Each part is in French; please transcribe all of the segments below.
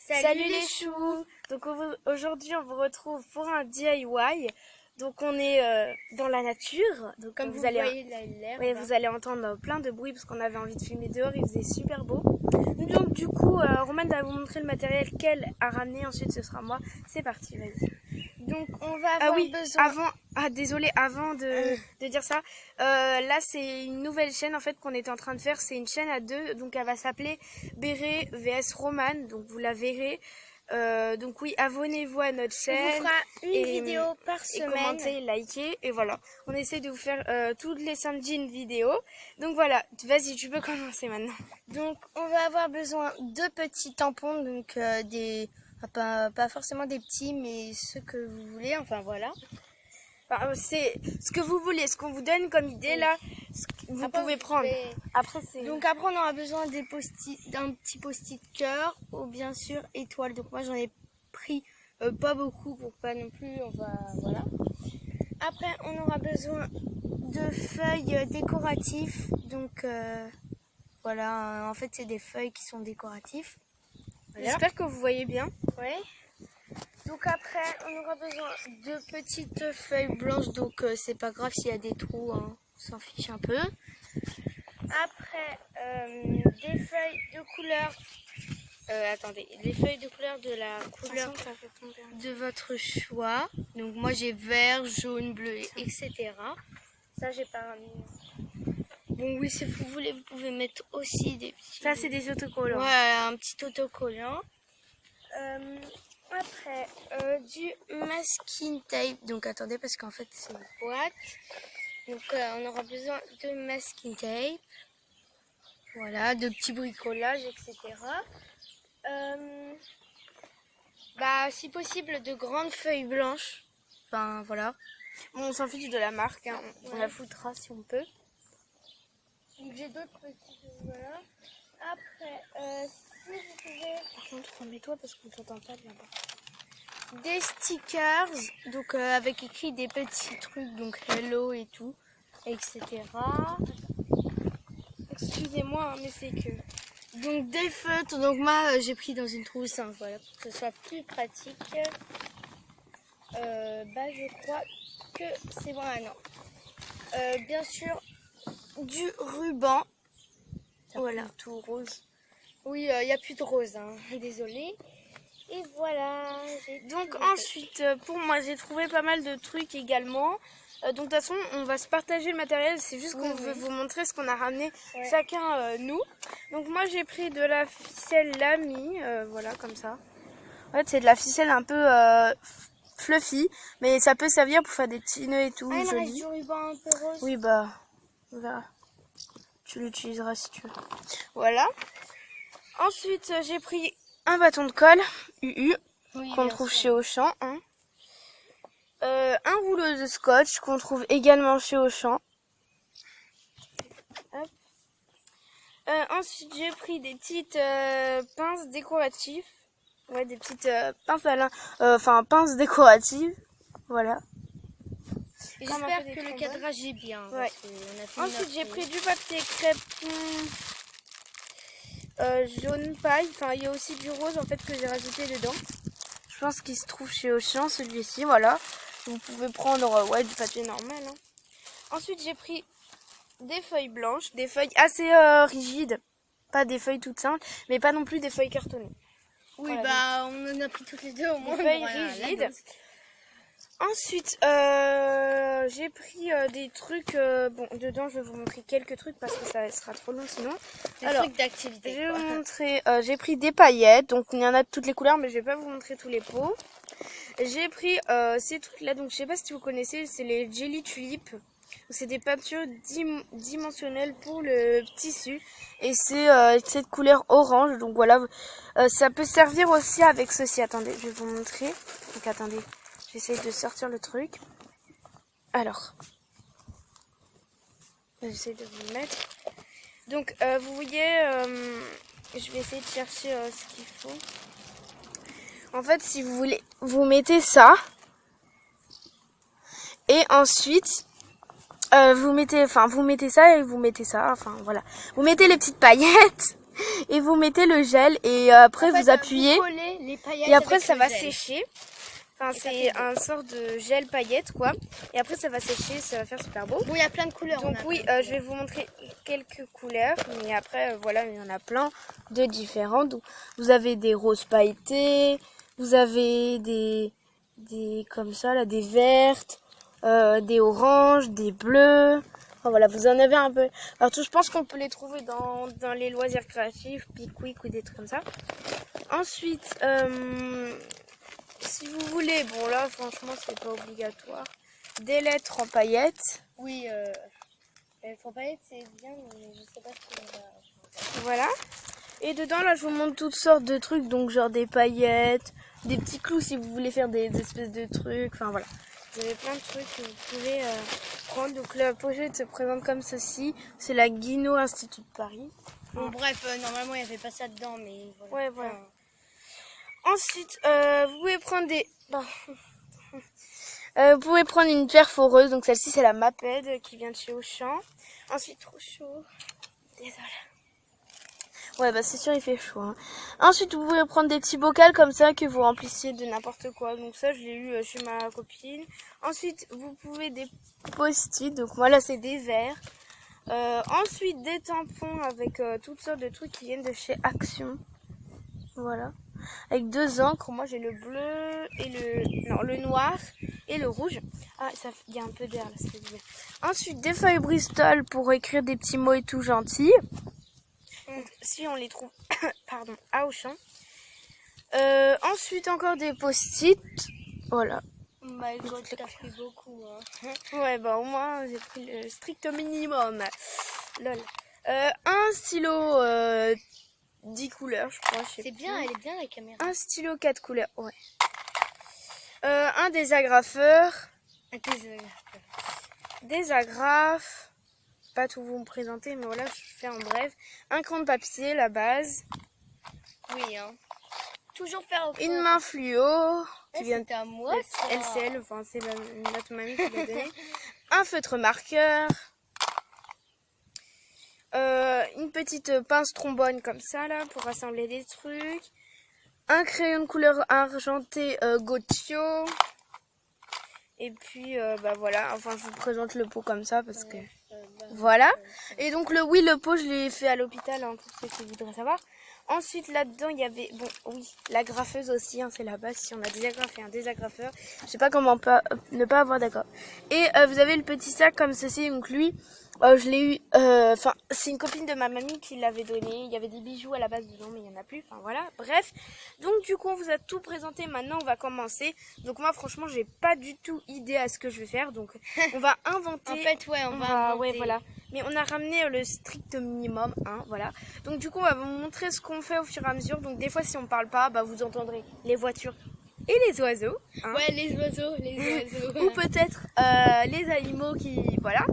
Salut les choux. Donc aujourd'hui on vous retrouve pour un DIY. Donc on est dans la nature. Donc comme vous allez, voyez l'air. Oui, vous allez entendre plein de bruit parce qu'on avait envie de filmer dehors. Il faisait super beau. Donc du coup Roman va vous montrer le matériel qu'elle a ramené. Ensuite ce sera moi. C'est parti, vas-y. Donc on va avoir besoin... Désolé, avant de dire ça, là c'est une nouvelle chaîne en fait qu'on était en train de faire. C'est une chaîne à deux, donc elle va s'appeler Béré vs Roman. Donc vous la verrez. Donc oui, abonnez-vous à notre chaîne. On vous fera une vidéo par semaine. Et commentez, likez. Et voilà, on essaie de vous faire tous les samedis une vidéo. Donc voilà, vas-y, tu peux commencer maintenant. Donc on va avoir besoin de petits tampons, donc pas forcément des petits, mais ceux que vous voulez, enfin voilà. Enfin, c'est ce que vous voulez, ce qu'on vous donne comme idée là, vous pouvez prendre. Après, donc après on aura besoin d'un petit post-it cœur ou bien sûr étoile. Donc moi j'en ai pris pas beaucoup pour pas non plus, voilà. Après on aura besoin de feuilles décoratives. Donc voilà, en fait c'est des feuilles qui sont décoratives. Voilà. J'espère que vous voyez bien. Ouais. Donc après, on aura besoin de petites feuilles blanches, donc c'est pas grave s'il y a des trous, hein, on s'en fiche un peu. Après, des feuilles de couleur, des feuilles de couleur de la couleur de votre choix. Donc moi j'ai vert, jaune, bleu, etc. Ça j'ai pas mis. Bon oui, si vous voulez, vous pouvez mettre aussi des petits... Ça c'est des autocollants. Ouais, un petit autocollant. Après, du masking tape. Donc attendez, parce qu'en fait c'est une boîte. Donc on aura besoin de masking tape. Voilà, de petits bricolages, etc. Si possible, de grandes feuilles blanches. Enfin voilà. Bon, on s'en fiche de la marque, hein. On la foutra si on peut. Donc j'ai d'autres petits, voilà. Après, si vous pouvez... Par contre, remets-toi parce qu'on t'entend pas de là-bas. Des stickers, donc avec écrit des petits trucs, donc hello et tout, etc. Excusez-moi, hein, mais c'est que... Donc des feutres, donc moi j'ai pris dans une trousse, hein, voilà, pour que ce soit plus pratique. Je crois que c'est bon, non. Bien sûr, du ruban. Voilà, tout rose. Oui, il n'y a plus de rose, hein, désolée. Et voilà. Donc ensuite, pour moi, j'ai trouvé pas mal de trucs également. Donc de toute façon, on va se partager le matériel. C'est juste qu'on veut vous montrer ce qu'on a ramené chacun nous. Donc moi, j'ai pris de la ficelle Lamy, voilà, comme ça. En fait, c'est de la ficelle un peu fluffy, mais ça peut servir pour faire des petits nœuds et tout. Ah, il reste du ruban un peu rose. Oui, on verra. Tu l'utiliseras si tu veux. Voilà. Ensuite, j'ai pris un bâton de colle UU qu'on trouve chez Auchan. Hein. Un rouleau de scotch qu'on trouve également chez Auchan. Ensuite, j'ai pris des petites pinces décoratives. Ouais, des petites pinces à lin, pinces décoratives. Voilà. J'espère que le cadrage est bien. Ouais. Ensuite, j'ai pris du papier crêpe jaune paille. Enfin, il y a aussi du rose en fait que j'ai rajouté dedans. Je pense qu'il se trouve chez Auchan, celui-ci. Voilà. Vous pouvez prendre du papier normal. Hein. Ensuite, j'ai pris des feuilles blanches, des feuilles assez rigides. Pas des feuilles toutes simples, mais pas non plus des feuilles cartonnées. Oui, voilà, on en a pris toutes les deux au moins. Des feuilles rigides. Ensuite, j'ai pris des trucs. Dedans, je vais vous montrer quelques trucs parce que ça sera trop long sinon. Des trucs d'activité. Je vais vous montrer. J'ai pris des paillettes, donc il y en a de toutes les couleurs, mais je vais pas vous montrer tous les pots. J'ai pris ces trucs-là, donc je sais pas si vous connaissez, c'est les Jelly Tulips. C'est des peintures dimensionnelles pour le tissu et c'est cette couleur orange. Donc voilà, ça peut servir aussi avec ceci. Attendez, je vais vous montrer. Donc attendez. J'essaie de sortir le truc. Alors, j'essaie de vous le mettre. Donc, vous voyez, je vais essayer de chercher ce qu'il faut. En fait, si vous voulez, vous mettez ça. Et ensuite, vous mettez ça et vous mettez ça. Enfin, voilà. Vous mettez les petites paillettes. Et vous mettez le gel et après vous appuyez. Vous collez les paillettes. Et après, avec ça le va gel. sécher. Enfin, Et ça c'est fait beau. un sort de gel paillette, quoi. Et après, ça va sécher, ça va faire super beau. Bon, il y a plein de couleurs. Donc oui, je vais vous montrer quelques couleurs, mais après, voilà, il y en a plein de différents. Donc, vous avez des roses pailletées, vous avez des comme ça, là, des vertes, des oranges, des bleus. Enfin, voilà, vous en avez un peu. Alors, je pense qu'on peut les trouver dans les loisirs créatifs, Pickwick ou des trucs comme ça. Ensuite, si vous voulez, bon là, franchement, c'est pas obligatoire. Des lettres en paillettes. Oui, les paillettes, c'est bien, mais je sais pas si on va... Voilà. Et dedans, là, je vous montre toutes sortes de trucs. Donc, genre des paillettes, des petits clous si vous voulez faire des espèces de trucs. Enfin, voilà. Vous avez plein de trucs que vous pouvez prendre. Donc, la pochette se présente comme ceci. C'est la Guinot Institut de Paris. Bon, bref, normalement, il n'y avait pas ça dedans, mais voilà. Ouais, voilà. Enfin, Ensuite, vous pouvez prendre des... vous pouvez prendre une perforeuse. Donc, celle-ci, c'est la Maped qui vient de chez Auchan. Ensuite, trop chaud. Désolée. Ouais, bah c'est sûr, il fait chaud. Hein. Ensuite, vous pouvez prendre des petits bocals comme ça que vous remplissiez de n'importe quoi. Donc ça, je l'ai eu chez ma copine. Ensuite, vous pouvez des post-it. Donc moi, là, c'est des verres. Ensuite, des tampons avec toutes sortes de trucs qui viennent de chez Action. Voilà. Avec 2 encres. Moi, j'ai le bleu et le noir et le rouge. Ah, il y a un peu d'air là, ça fait du bien. Ensuite, des feuilles Bristol pour écrire des petits mots et tout gentils. Si on les trouve pardon, à Auchan. Ensuite encore des post-it. Voilà. my God, t'as pris beaucoup. Hein. Ouais, bah au moins j'ai pris le strict minimum. Lol. Un stylo 10 couleurs, je crois. C'est bien, elle est bien la caméra. Un stylo 4 couleurs, ouais. Un désagrafeur. Des agrafes. Pas tout vous me présenter, mais voilà, je fais en bref. Un crayon de papier, la base. Oui, hein. Toujours faire au Une main fluo. Qui vient c'était à moi, ça. LCL, enfin c'est notre mamie qui l'a donné. Un feutre marqueur. Une petite pince trombone comme ça là pour assembler des trucs. Un crayon de couleur argentée Gotio. Et puis bah voilà, enfin je vous présente le pot comme ça parce que voilà. Et donc le pot je l'ai fait à l'hôpital hein, pour ceux qui voudraient savoir. Ensuite là-dedans il y avait, bon oui, la graffeuse aussi, hein, c'est la base si on a des agrafes et un désagrafeur. Je sais pas comment ne pas avoir d'accord. Et vous avez le petit sac comme ceci, donc lui, je l'ai eu, enfin c'est une copine de ma mamie qui l'avait donné. Il y avait des bijoux à la base dedans mais il n'y en a plus, enfin voilà, bref. Donc du coup on vous a tout présenté, maintenant on va commencer. Donc moi franchement j'ai pas du tout idée à ce que je vais faire, donc on va inventer. En fait ouais, on va inventer. Ouais voilà. Mais on a ramené le strict minimum, hein, voilà. Donc du coup, on va vous montrer ce qu'on fait au fur et à mesure. Donc des fois, si on parle pas, bah vous entendrez les voitures et les oiseaux. Hein. Ouais, les oiseaux. Ou peut-être les animaux qui, voilà.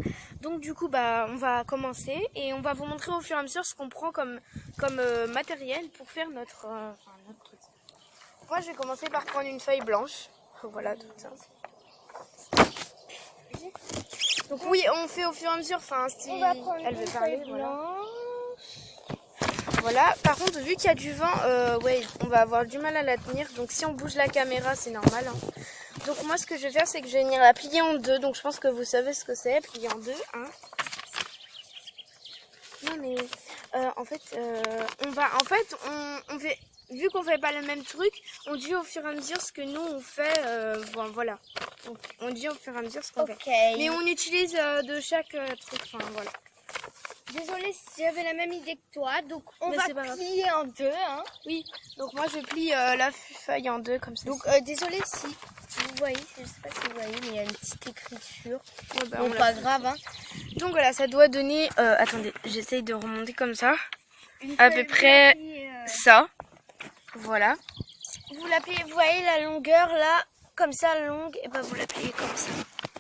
Donc du coup, bah on va commencer et on va vous montrer au fur et à mesure ce qu'on prend comme matériel pour faire notre truc. Moi, je vais commencer par prendre une feuille blanche. Voilà, tout ça. Donc oui, on fait au fur et à mesure, enfin si on va prendre elle veut une parler, feuille voilà. blanche. Voilà, par contre vu qu'il y a du vent, ouais, on va avoir du mal à la tenir, donc si on bouge la caméra c'est normal. Hein. Donc moi ce que je vais faire c'est que je vais venir la plier en deux, donc je pense que vous savez ce que c'est, plier en deux. Hein. Non mais en fait, on fait, vu qu'on fait pas le même truc, on dit au fur et à mesure ce que nous on fait, bon, voilà. Donc, on dit au fur et à mesure ce qu'on fait. Mais on utilise de chaque truc, enfin voilà. Désolée si j'avais la même idée que toi, donc on Mais va plier en deux. Hein. Oui, donc moi je plie la feuille en deux comme ça. Donc désolée si vous voyez, je sais pas si vous voyez, mais il y a une petite écriture. Ouais, bah, bon, pas grave. Hein. Donc voilà, ça doit donner, attendez, j'essaye de remonter comme ça. À peu près ça. Voilà. Vous la pliez, vous voyez la longueur là, comme ça longue, et ben vous la pliez comme ça.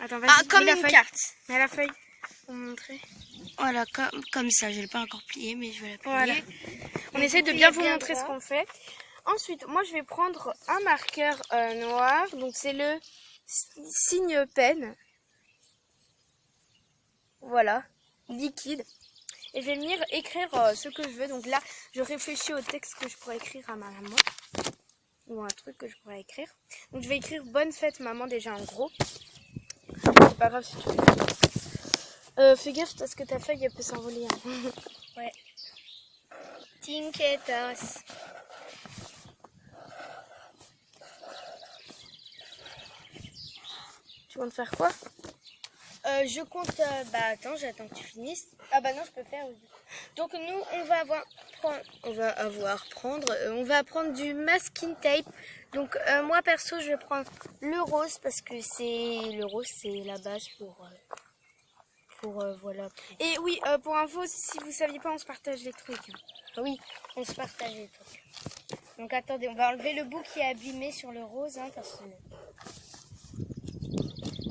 Attends, vas-y. Ah, comme une feuille. carte. Mets la feuille pour montrer. Voilà, comme ça. Je l'ai pas encore plié, mais je vais la plier. Voilà. On essaie de bien vous montrer ce qu'on fait. Ensuite, moi je vais prendre un marqueur noir. Donc c'est le signe peine. Voilà, liquide. Et je vais venir écrire ce que je veux. Donc là, je réfléchis au texte que je pourrais écrire à ma maman. ou un truc que je pourrais écrire. Donc je vais écrire bonne fête maman déjà en gros. C'est pas grave si tu veux. Fais gaffe parce que ta feuille elle peut s'envoler. Hein. Ouais. Tinketos. Tu comptes faire quoi? Je compte... attends, j'attends que tu finisses. Ah bah non, je peux faire. Donc nous, on va prendre du masking tape. Donc moi perso, je vais prendre le rose parce que le rose, c'est la base pour voilà. Et oui, pour info, si vous saviez pas, on se partage les trucs. Oui, on se partage les trucs. Donc attendez, on va enlever le bout qui est abîmé sur le rose, hein, parce que...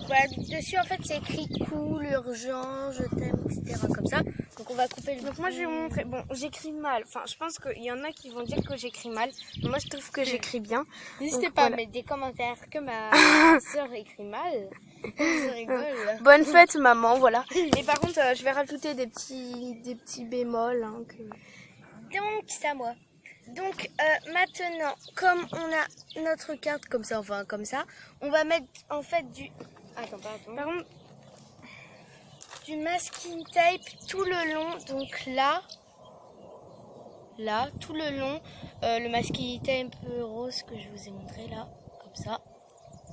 Voilà, dessus en fait c'est écrit cool, urgent, je t'aime, etc. comme ça. Donc on va couper le bout. Donc moi je vais vous montrer. Bon, j'écris mal. Enfin, je pense qu'il y en a qui vont dire que j'écris mal. Mais moi je trouve que j'écris bien. N'hésitez pas à mettre des commentaires que ma soeur écrit mal. Je rigole. Bonne fête maman, voilà. Et par contre, je vais rajouter des petits bémols. Hein, Donc c'est à moi. Donc maintenant, comme on a notre carte comme ça, enfin comme ça, on va mettre en fait du... Attends. Par contre, du masking tape tout le long, donc là, tout le long, le masking tape rose que je vous ai montré là, comme ça,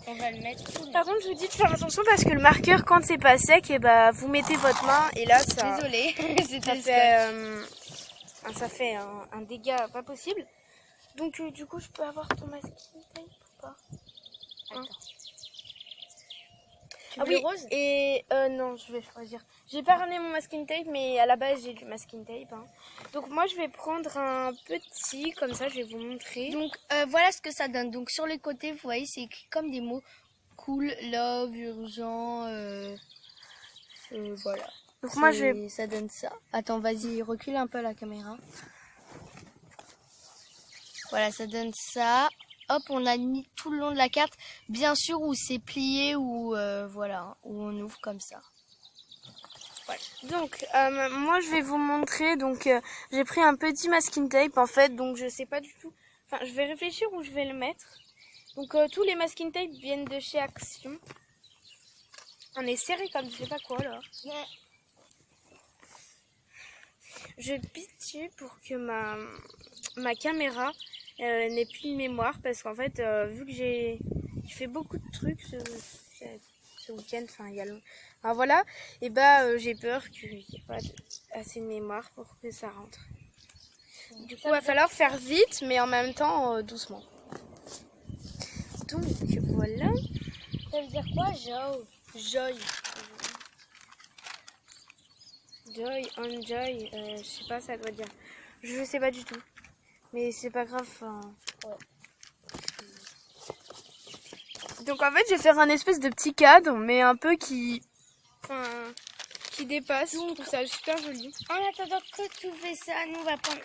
on va le mettre tout le long. Par contre, je vous dis de faire attention parce que le marqueur, quand c'est pas sec, et vous mettez votre main et là, ça... Désolée, ça fait un dégât pas possible. Donc, du coup, je peux avoir ton masking tape ou pas? Attends. Ah oui, rose. Et non, je vais choisir. J'ai pas ramené mon masking tape, mais à la base j'ai du masking tape. Hein. Donc moi je vais prendre un petit, comme ça je vais vous montrer. Donc voilà ce que ça donne. Donc sur les côtés, vous voyez, c'est écrit comme des mots cool, love, urgent, voilà. Donc moi je vais... Ça donne ça. Attends, vas-y, recule un peu la caméra. Voilà, ça donne ça. Hop, on a mis tout le long de la carte, bien sûr où c'est plié ou voilà, où on ouvre comme ça. Voilà. Donc moi je vais vous montrer. Donc j'ai pris un petit masking tape en fait, donc je sais pas du tout. Enfin, je vais réfléchir où je vais le mettre. Donc tous les masking tape viennent de chez Action. On est serré comme je sais pas quoi là. Yeah. Je pitié pour que ma caméra n'ai plus de mémoire parce qu'en fait vu que j'ai fait beaucoup de trucs ce week-end, enfin il y a enfin, voilà, et j'ai peur qu'il n'y ait pas assez de mémoire pour que ça rentre. Du coup il va falloir faire vite mais en même temps doucement. Donc voilà. Ça veut dire quoi, Joy? Joy, enjoy, je sais pas, ça doit dire. Je sais pas du tout. Mais c'est pas grave. Ouais. Donc en fait, je vais faire un espèce de petit cadre, mais un peu qui dépasse. Donc, je trouve ça super joli. En attendant que tu fais ça, nous on va prendre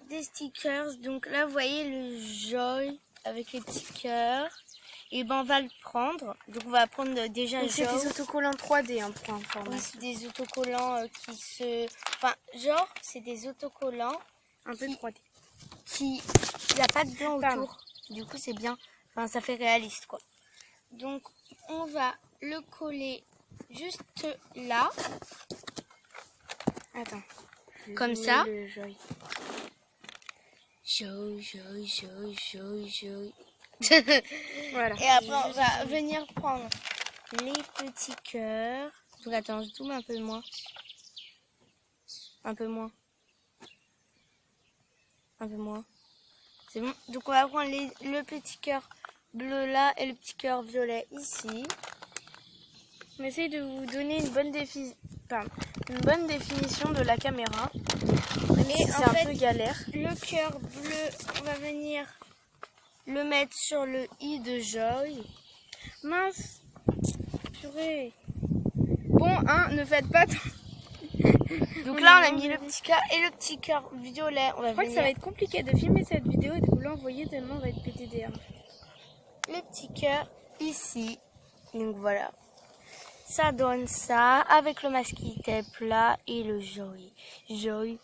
des stickers. Donc là, vous voyez le Joy avec les petits cœurs. Et on va le prendre. Donc on va prendre déjà donc, c'est des autocollants 3D hein, pour information. Oui, c'est des autocollants qui se... Enfin, genre, c'est des autocollants un peu 3D. Il n'y a pas de blanc autour. Du coup, c'est bien. Enfin, ça fait réaliste, quoi. Donc, on va le coller juste là. Attends. Comme ça. Joy. Voilà. Et après, on va venir prendre les petits cœurs. Donc, attends, je zoome un peu moins. Un peu moins. C'est bon. Donc, on va prendre le petit cœur bleu là et le petit cœur violet ici. On essaye de vous donner une bonne définition de la caméra. Mais c'est un peu galère. Le cœur bleu, on va venir le mettre sur le i de Joy. Mince, purée. Bon, ne faites pas. Donc là, on a mis le petit cœur et le petit cœur violet. Je crois que ça va être compliqué de filmer cette vidéo et de vous l'envoyer tellement on va être PTDR. Le petit cœur ici. Donc voilà. Ça donne ça avec le masking tape là et le Joy.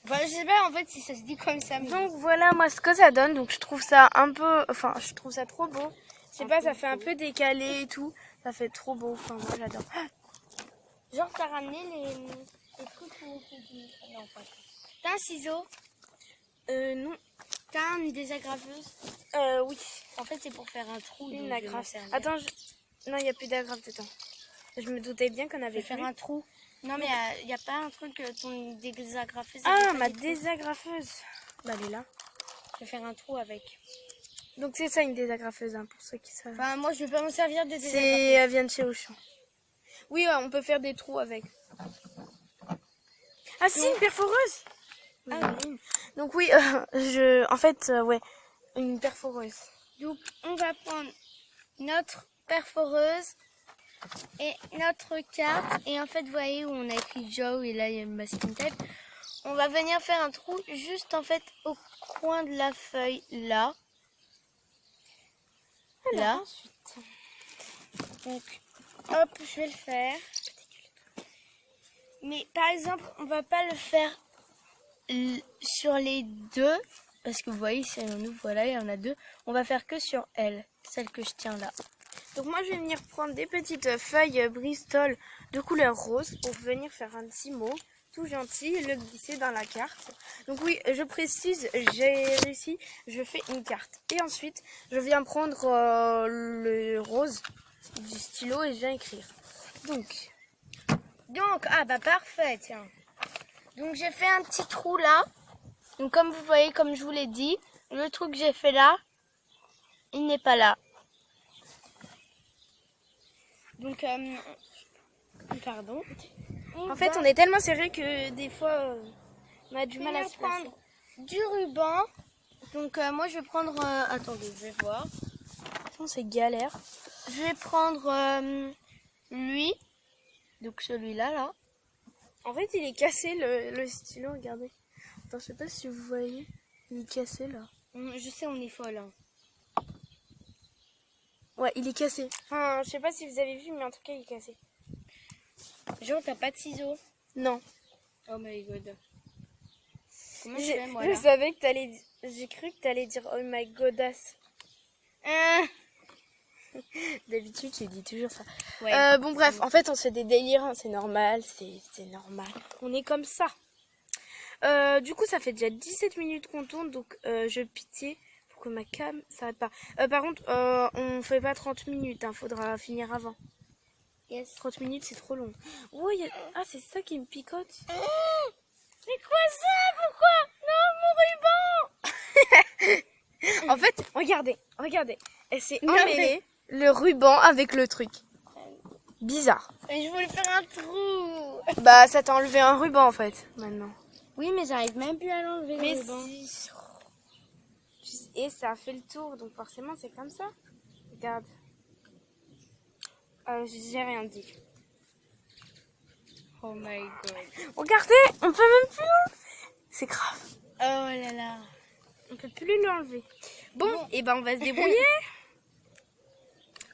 Enfin, je sais pas en fait si ça se dit comme ça. Mais... Donc voilà moi ce que ça donne. Donc je trouve ça un peu, enfin je trouve ça trop beau. Je sais pas, ça fait un peu décalé et tout. Ça fait trop beau. Enfin moi j'adore. Genre t'as ramené les trucs où on fait du... Non, pas ça. T'as un ciseau? Non. T'as une désagrafeuse? Oui. En fait c'est pour faire un trou. Une agrafe. Attends, non il n'y a plus d'agrafe dedans. Je me doutais bien qu'on avait faire un trou. Non mais il y a pas un truc ton désagrafeuse? Ah ma désagrafeuse. Bah elle est là. Je vais faire un trou avec. Donc c'est ça une désagrafeuse hein, pour ceux qui savent. Enfin moi je vais pas m'en servir des désagrafeuses. Elle vient de chez Auchan. Oui on peut faire des trous avec. Ah si une perforeuse. Ah oui. Donc oui en fait ouais une perforeuse. Donc on va prendre notre perforeuse et notre carte. Et en fait vous voyez où on a écrit Joe et là il y a une masking tape. On va venir faire un trou juste en fait au coin de la feuille là. Alors, là. ensuite. Donc hop je vais le faire. Mais par exemple on va pas le faire sur les deux. Parce que vous voyez ici nous voilà il y en a deux. On va faire que sur elle. Celle que je tiens là. Donc moi je vais venir prendre des petites feuilles Bristol de couleur rose pour venir faire un petit mot tout gentil et le glisser dans la carte. Donc oui, je précise, j'ai réussi, je fais une carte. Et ensuite, je viens prendre le rose du stylo et je viens écrire. Donc, ah bah parfait, tiens. Donc j'ai fait un petit trou là. Donc comme vous voyez, comme je vous l'ai dit, le trou que j'ai fait là, il n'est pas là. Donc, pardon. En fait, on est tellement serré que des fois, on a du mal à se prendre du ruban. Donc, moi, je vais prendre... attendez, je vais voir. C'est galère. Je vais prendre lui. Donc, celui-là, là. En fait, il est cassé, le stylo, regardez. Attends, je sais pas si vous voyez. Il est cassé, là. Je sais, on est folle. Hein. Ouais, il est cassé. Enfin, je sais pas si vous avez vu, mais en tout cas, il est cassé. Genre, t'as pas de ciseaux? Non. Oh my god. Comment je fais, moi, là? Je savais que t'allais... J'ai cru que t'allais dire oh my godass. D'habitude, tu dis toujours ça. Ouais. Bon, bref, en fait, on se fait des délires, hein, c'est normal, c'est normal. On est comme ça. Du coup, ça fait déjà 17 minutes qu'on tourne, donc je pitié pour que ma cam s'arrête pas. Par contre, on fait pas 30 minutes, hein, faudra finir avant. Yes. 30 minutes, c'est trop long. Oh, ah, c'est ça qui me picote. C'est quoi ça? Pourquoi? Non, mon ruban! En fait, regardez. Elle s'est emmêlée le ruban avec le truc. Bizarre. Mais je voulais faire un trou. Bah, ça t'a enlevé un ruban, en fait, maintenant. Oui, mais j'arrive même plus à l'enlever. Mais si... Et ça a fait le tour, donc forcément, c'est comme ça. Regarde. J'ai rien dit. Oh my god. Regardez, on peut même plus l'enlever. C'est grave. Oh là là. On peut plus l'enlever. Bon, et ben on va se débrouiller.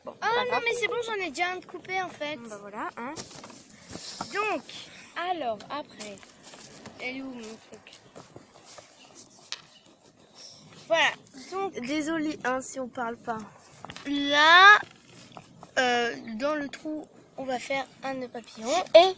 Bon, oh non, mais c'est bon, j'en ai déjà un de coupé en fait. Bah voilà, hein. Donc, alors, après. Elle est où mon truc? Voilà. Donc, désolée, hein, si on parle pas. Là, dans le trou, on va faire un nœud papillon. Et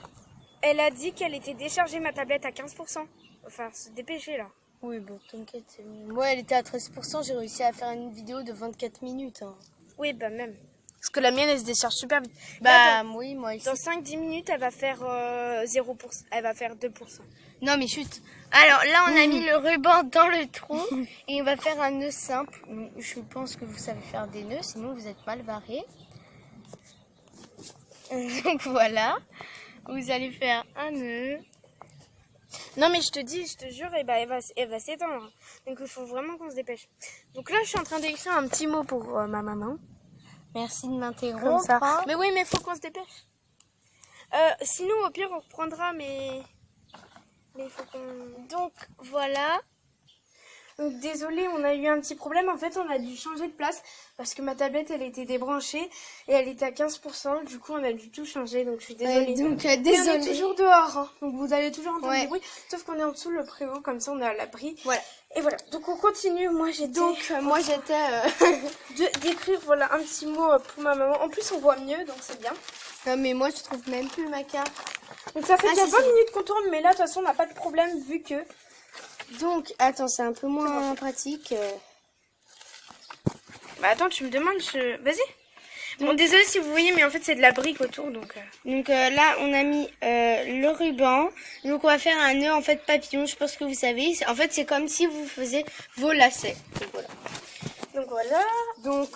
elle a dit qu'elle était déchargée ma tablette à 15%. Enfin, se dépêcher là. Oui, bon, t'inquiète, c'est bon. Moi, elle était à 13%, j'ai réussi à faire une vidéo de 24 minutes. Hein. Oui, bah même. Parce que la mienne, elle se décharge super vite. Bah, oui, moi ici. Dans 5-10 minutes, elle va faire 0%. Elle va faire 2%. Non, mais chut. Alors là, on a mis le ruban dans le trou et on va faire un nœud simple. Je pense que vous savez faire des nœuds, sinon vous êtes mal barrés. Donc voilà. Vous allez faire un nœud. Non mais je te jure, eh ben, elle va s'étendre. Donc il faut vraiment qu'on se dépêche. Donc là je suis en train d'écrire un petit mot pour ma maman. Merci de m'interrompre. Comme ça. Mais oui, mais il faut qu'on se dépêche. Sinon au pire on reprendra, mais il faut qu'on... Donc voilà. Donc désolé, on a eu un petit problème. En fait, on a dû changer de place parce que ma tablette, elle était débranchée et elle était à 15%. Du coup, on a dû tout changer. Donc je suis désolée. Donc Mais on est désolée. toujours dehors. Hein. Donc vous allez toujours entendre Ouais. des bruits. Sauf qu'on est en dessous le préau. Comme ça, on est à l'abri. Voilà. Et voilà. Donc on continue. Moi, j'étais d'écrire voilà un petit mot pour ma maman. En plus, on voit mieux. Donc c'est bien. Non, mais moi je trouve même plus ma carte. Donc ça fait déjà si, 20 minutes qu'on tourne. Mais là, de toute façon, on n'a pas de problème vu que... Donc, attends, c'est un peu moins pratique. Bah attends, tu me demandes, vas-y. Bon, désolé si vous voyez, mais en fait, c'est de la brique autour, donc... Là, on a mis le ruban. Donc, on va faire un nœud, en fait, papillon. Je pense que vous savez. En fait, c'est comme si vous faisiez vos lacets. Donc, voilà. Donc,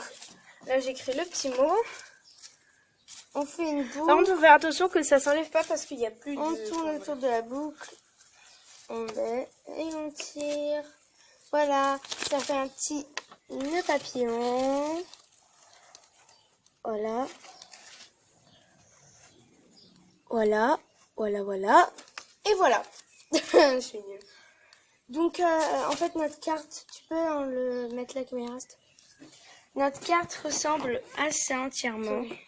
là, j'écris le petit mot. On fait une boucle. Par contre, faut faire attention que ça s'enlève pas parce qu'il y a plus On de... tourne autour de la boucle. On met et on tire. Voilà. Ça fait un petit nœud papillon. Voilà. Voilà. Voilà. Et voilà. Je suis nulle. Donc, en fait, notre carte, tu peux le mettre la caméra. Notre carte ressemble à ça entièrement. Oui.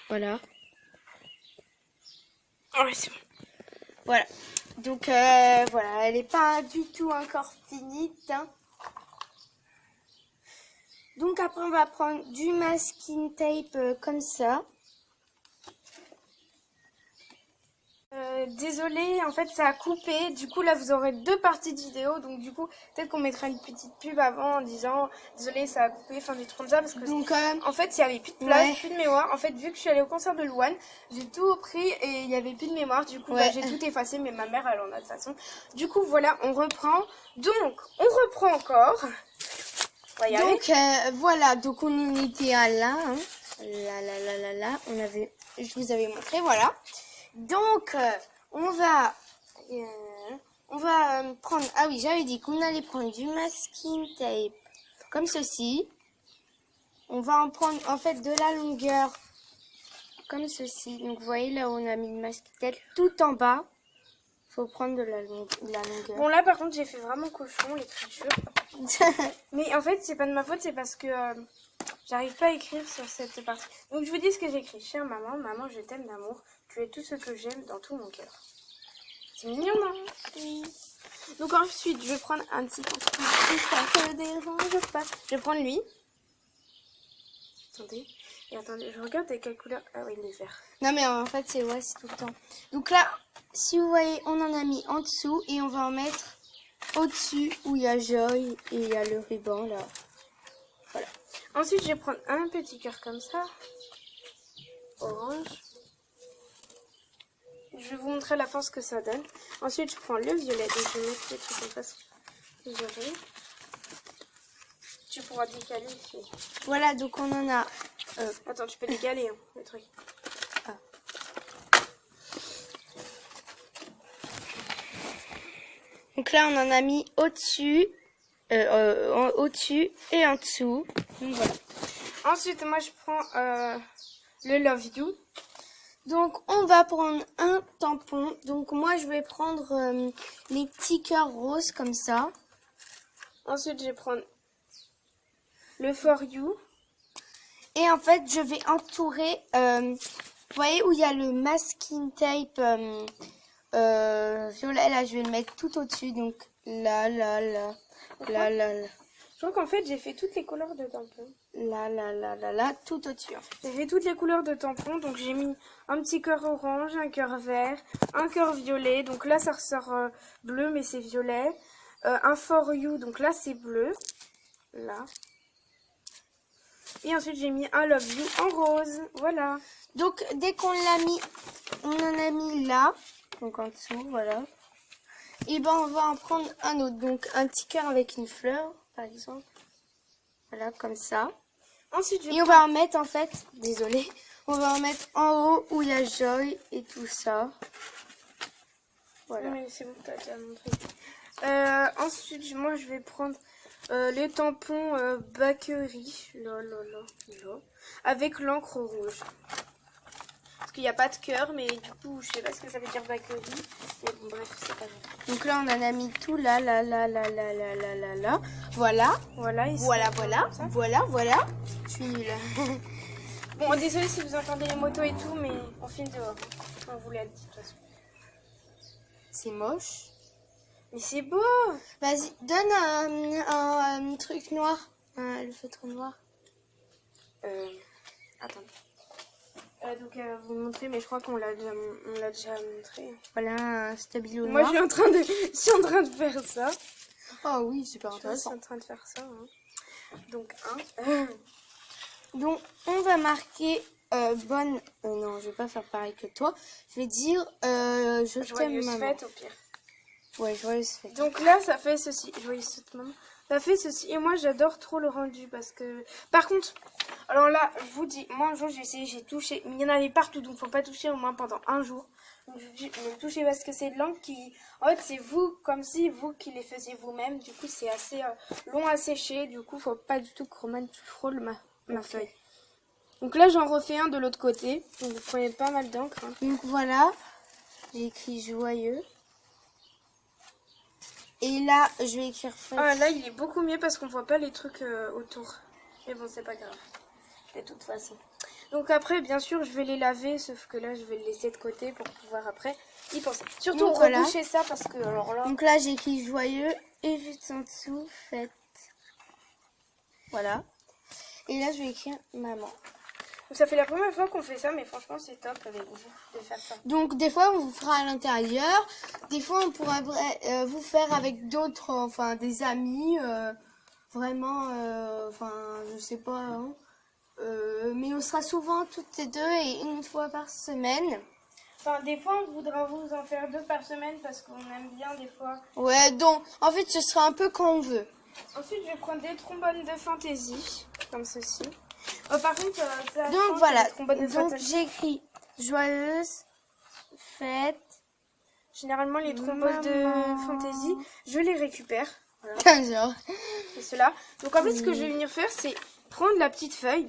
Voilà. Oh, c'est bon. Voilà. Donc, voilà. Elle n'est pas du tout encore finie. Hein. Donc, après, on va prendre du masking tape comme ça. Désolée, en fait, ça a coupé. Du coup, là, vous aurez 2 parties de vidéo. Donc, du coup, peut-être qu'on mettra une petite pub avant en disant désolée, ça a coupé, enfin des trucs comme ça. Parce que, Donc, en fait, il n'y avait plus de place, ouais. plus de mémoire. En fait, vu que je suis allée au concert de Louane, j'ai tout pris et il n'y avait plus de mémoire. Du coup, Ouais. j'ai tout effacé, mais ma mère, elle en a de toute façon. Du coup, voilà, on reprend. Donc, on reprend encore. On va y aller. Donc, voilà. Donc, on en était à là. Hein. Là. Je vous avais montré, voilà. Donc, on va prendre... Ah oui, j'avais dit qu'on allait prendre du masking tape comme ceci. On va en prendre, en fait, de la longueur comme ceci. Donc, vous voyez, là où on a mis le masking tape, tout en bas, il faut prendre de la longueur. Bon, là, par contre, j'ai fait vraiment cochon, l'écriture. Mais en fait, c'est pas de ma faute, c'est parce que j'arrive pas à écrire sur cette partie. Donc, je vous dis ce que j'écris. Chère maman, maman, je t'aime d'amour. Tu es tout ce que j'aime dans tout mon cœur. C'est mignon, non? Oui. Donc, ensuite, je vais prendre un petit peu. Ça te dérange pas. Je vais prendre lui. Attendez. Et attendez, je regarde avec quelle couleur. Ah oui, il est vert. Non, mais en fait, c'est tout le temps. Donc là, si vous voyez, on en a mis en dessous et on va en mettre au-dessus où il y a Joy et il y a le ruban là. Voilà. Ensuite, je vais prendre un petit cœur comme ça. Orange. Je vais vous montrer à la fin ce que ça donne. Ensuite, je prends le violet. Donc, je vais mettre les trucs en face. Violet. Tu pourras décaler ici. Voilà, donc on en a... Attends, tu peux décaler hein, le truc. Ah. Donc là, on en a mis au-dessus, au-dessus et en dessous. Donc voilà. Ensuite, moi, je prends le Love You. Donc, on va prendre un tampon. Donc, moi, je vais prendre les petits cœurs roses comme ça. Ensuite, je vais prendre le For You. Et en fait, je vais entourer, vous voyez où il y a le masking tape violet. Là, je vais le mettre tout au-dessus. Donc, là. Je crois qu'en fait, j'ai fait toutes les couleurs de tampons. Là, tout au-dessus. En fait. J'ai fait toutes les couleurs de tampons. Donc, j'ai mis un petit cœur orange, un cœur vert, un cœur violet. Donc là, ça ressort bleu, mais c'est violet. Un For You. Donc là, c'est bleu. Là. Et ensuite, j'ai mis un Love You en rose. Voilà. Donc, dès qu'on l'a mis, on en a mis là. Donc, en dessous, voilà. Et ben, on va en prendre un autre. Donc, un petit cœur avec une fleur, par exemple. Voilà, comme ça. Ensuite, Et on va en mettre, en fait, désolé, on va en mettre en haut où il y a Joy et tout ça. Voilà. Oui, c'est bon, t'as déjà montré. Ensuite, moi, je vais prendre les tampons Bakery. Là. Avec l'encre rouge. Parce qu'il n'y a pas de cœur, mais du coup, je sais pas ce que ça veut dire bakery. Mais bon, bref, c'est pas grave. Donc là, on en a mis tout là. Voilà. Voilà, ils Voilà, sont voilà. comme ça. Voilà. Je suis nulle. Bon, désolé si vous entendez les motos et tout, mais on filme dehors. On vous l'a dit, de toute façon. C'est moche. Mais c'est beau! Vas-y, donne un truc noir. Le feutre noir. Attends. Donc, vous montrer, mais je crois qu'on l'a déjà montré. Voilà, un stabilo Moi, noir. je suis en train de faire ça. Oh oui, super Je suis intéressant. en train de faire ça. Hein. Donc, Donc, on va marquer bonne... non, je vais pas faire pareil que toi. Je vais dire je t'aime, joyeuse maman. fête au pire. Ouais, joyeuse fête. Donc là, ça fait ceci. Joyeuse fête, maman. Ça fait ceci. Et moi, j'adore trop le rendu parce que... Par contre, alors là, je vous dis, moi, un jour, j'ai essayé, j'ai touché. Mais il y en avait partout, donc faut pas toucher au moins pendant un jour. Donc, je dis, ne touchez parce que c'est de l'encre qui... En fait, c'est vous, comme si vous qui les faisiez vous-même. Du coup, c'est assez long à sécher. Du coup, faut pas du tout que Roman frôle ma feuille. Donc là, j'en refais un de l'autre côté. Donc, vous prenez pas mal d'encre. Hein. Donc voilà, j'ai écrit joyeux. Et là, je vais écrire fête. Ah, là, il est beaucoup mieux parce qu'on voit pas les trucs autour. Mais bon, c'est pas grave. De toute façon. Donc après, bien sûr, je vais les laver. Sauf que là, je vais le laisser de côté pour pouvoir après y penser. Surtout, Donc, voilà. reboucher ça parce que, alors là... Donc là, j'ai écrit joyeux et juste en dessous, fête. Voilà. Et là, je vais écrire maman. Donc ça fait la première fois qu'on fait ça, mais franchement, c'est top avec vous de faire ça. Donc des fois, on vous fera à l'intérieur. Des fois, on pourra vous faire avec d'autres, enfin des amis. Vraiment, enfin, je sais pas. Hein. Mais on sera souvent toutes les deux et une fois par semaine. Enfin, des fois, on voudra vous en faire 2 par semaine parce qu'on aime bien des fois. Ouais, donc en fait, ce sera un peu quand on veut. Ensuite, je vais prendre des trombones de fantaisie, comme ceci. Par contre, ça Donc change, voilà, les trombones de donc fantaisie. j'écris joyeuse fête. Généralement, les trombones de fantaisie, je les récupère. Voilà. Genre. C'est cela. Donc en fait, ce que je vais venir faire, c'est prendre la petite feuille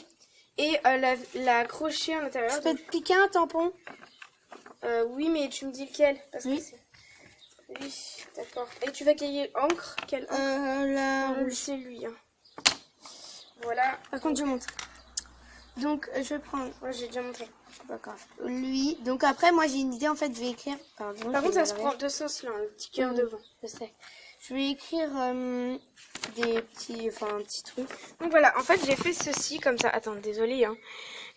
et la accrocher à l'intérieur. Je peux te piquer un tampon? Oui, mais tu me dis lequel parce Oui. que c'est... Oui, d'accord. Et tu vas quelle encre? Quelle encre? Là, C'est lui. Hein. Voilà. par contre, je montre. Donc, je vais prendre. Moi, j'ai déjà montré. D'accord. Lui. Donc après, moi, j'ai une idée. En fait, je vais écrire. Pardon. Par contre, ça se prend deux sens là, un petit cœur devant. Je sais. Je vais écrire des petits, enfin, un petit truc. Donc voilà, en fait, j'ai fait ceci comme ça. Attends, désolé. Hein.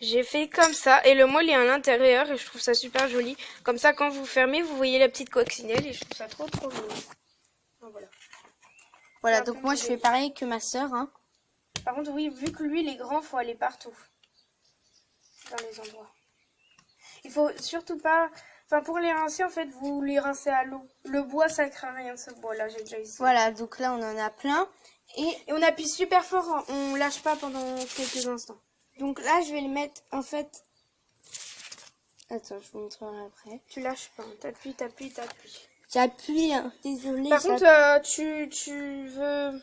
J'ai fait comme ça et le moule est à l'intérieur et je trouve ça super joli. Comme ça, quand vous fermez, vous voyez la petite coccinelle et je trouve ça trop trop joli. Donc voilà. Voilà. Donc moi, je fais pareil que ma sœur. Hein. Par contre, oui, vu que lui, il est grand, faut aller partout. Dans les endroits. Il faut surtout pas... Enfin, pour les rincer, en fait, vous les rincez à l'eau. Le bois, ça craint rien, ce bois. Là, j'ai déjà essayé. Voilà, donc là, on en a plein. Et on appuie super fort, hein. On lâche pas pendant quelques instants. Donc là, je vais le mettre, en fait... Attends, je vous montrerai après. Tu lâches pas, t'appuies. J'appuie, hein. Désolée. Par contre, tu veux...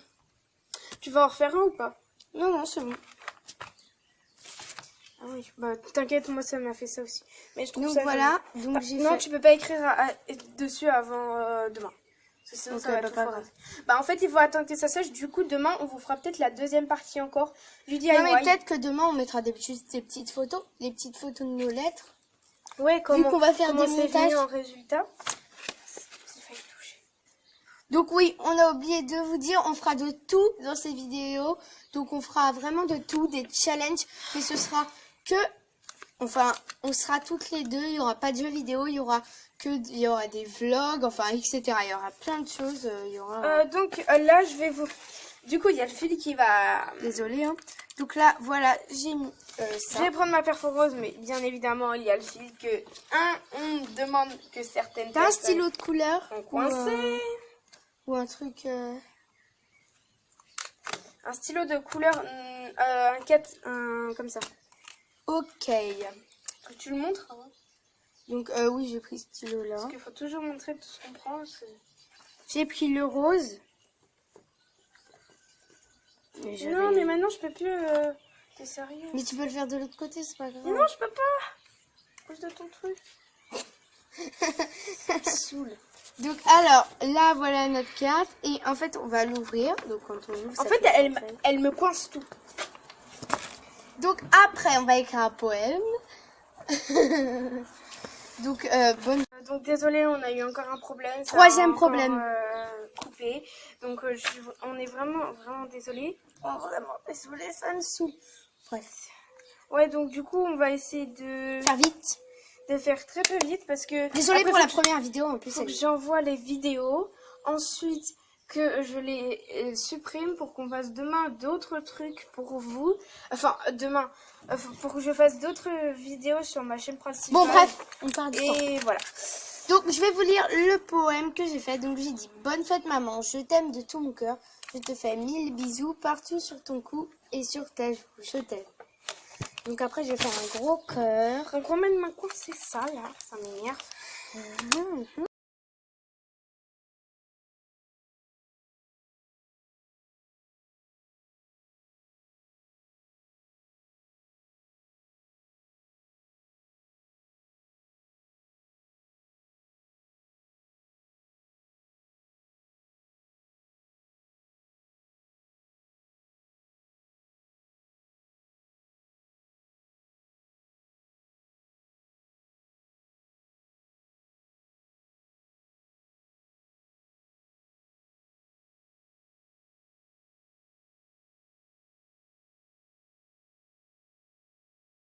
Tu vas en refaire un ou pas? Non, c'est bon. Ah oui, bah t'inquiète, moi ça m'a fait ça aussi. Mais je trouve donc ça voilà, joli. donc j'ai non, fait... tu peux pas écrire dessus avant demain. Parce que sinon Ok, ça va bah, tout pas foirer. grave. Bah en fait, il faut attendre que ça sèche. Du coup, demain, on vous fera peut-être la deuxième partie encore du DIY. Non, mais peut-être que demain, on mettra juste des petites photos. Les petites photos de nos lettres. Ouais, Vu qu'on va faire des c'est montages. venu en résultat. Donc oui, on a oublié de vous dire, on fera de tout dans ces vidéos. Donc on fera vraiment de tout, des challenges. Mais ce sera que... Enfin, on sera toutes les deux. Il n'y aura pas de jeux vidéo, il y aura des vlogs, enfin, etc. Il y aura plein de choses. Il y aura... Donc là, je vais vous... Du coup, il y a le fil qui va... Désolée, hein. Donc là, voilà, j'ai mis ça. Je vais prendre ma perforeuse, mais bien évidemment, il y a le fil que... on demande que certaines T'as un personnes stylo de couleur sont coincées. ou un truc... Un stylo de couleur, comme ça. Ok. Tu le montres avant? Donc oui, j'ai pris ce stylo là. Parce qu'il faut toujours montrer tout ce qu'on prend. J'ai pris le rose. Non, mais maintenant je peux plus. T'es sérieux? Mais tu peux le faire de l'autre côté, c'est pas grave. Non, je peux pas. rapproche de ton truc. Saoule. Donc alors, là voilà notre carte. Et en fait, on va l'ouvrir. Donc quand on ouvre, En ça fait, fait elle me coince tout. Donc après, on va écrire un poème. Donc bonne... Donc désolé, on a eu encore un problème. Ça Troisième a encore, problème. Coupé. Donc on est vraiment désolé. Oh, vraiment désolée, ça me saoule. Bref. Ouais, donc du coup, on va essayer de Faire vite. faire très peu vite parce que... Désolée après, pour la faut que- première vidéo en plus. faut que j'envoie les vidéos. Ensuite, que je les supprime pour qu'on fasse demain d'autres trucs pour vous. Enfin, demain, pour que je fasse d'autres vidéos sur ma chaîne principale. Bon bref, on part du temps. Et voilà. Donc je vais vous lire le poème que j'ai fait. Donc j'ai dit: bonne fête maman, je t'aime de tout mon cœur. Je te fais 1000 bisous partout sur ton cou et sur ta joue. Je t'aime. Donc après je vais faire un gros cœur. Donc combien de mains c'est ça là? Ça m'énerve.